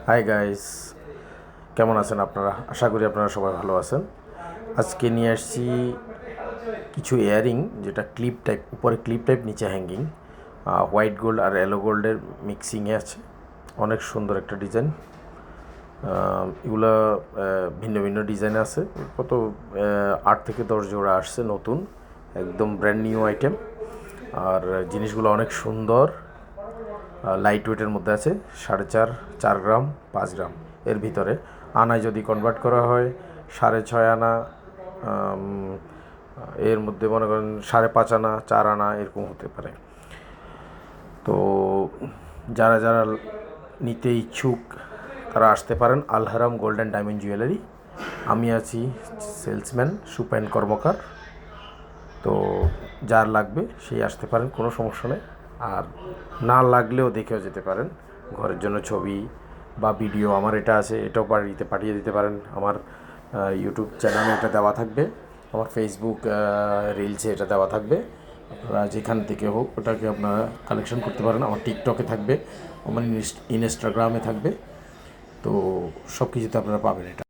Hi guys, কেমন আছেন আপনারা? আশা করি আপনারা সবাই ভালো আছেন। আজকে নিয়ে আসছি কিছু ইয়ারিং, যেটা ক্লিপ টাইপ, উপরে ক্লিপ টাইপ, নিচে হ্যাঙ্গিং, হোয়াইট গোল্ড আর ইয়েলো গোল্ডের মিক্সিংয়ে আছে। অনেক সুন্দর একটা ডিজাইন। এগুলা ভিন্ন ভিন্ন ডিজাইন আছে। কত 8 থেকে 10 জোড়া আসছে নতুন, একদম ব্র্যান্ড নিউ আইটেম। আর জিনিসগুলো অনেক সুন্দর, লাইট ওয়েটের মধ্যে আছে। 4.5 গ্রাম, 5 গ্রাম এর ভিতরে। আনায় যদি কনভার্ট করা হয় 6.5 আনা, এর মধ্যে মনে করেন 5.5 আনা, 4 আনা এরকম হতে পারে। তো যারা যারা নিতে ইচ্ছুক তারা আসতে পারেন আলহারাম গোল্ড অ্যান্ড ডায়মন্ড জুয়েলারি। আমি আছি সেলসম্যান সুপেন কর্মকার। তো যার লাগবে সেই আসতে পারেন, কোনো সমস্যা নেই। আর না লাগলেও দেখেও যেতে পারেন। ঘরের জন্য ছবি বা ভিডিও আমার এটা আছে, এটাও পাঠিয়ে দিতে পারেন। আমার ইউটিউব চ্যানেলে এটা দেওয়া থাকবে, আমার ফেসবুক রিলসে এটা দেওয়া থাকবে। আপনারা যেখান থেকে হোক ওটাকে আপনারা কালেকশন করতে পারেন। আমার টিকটকে থাকবে, আমার ইনস্টাগ্রামে থাকবে। তো সব কিছুতে আপনারা পাবেন এটা।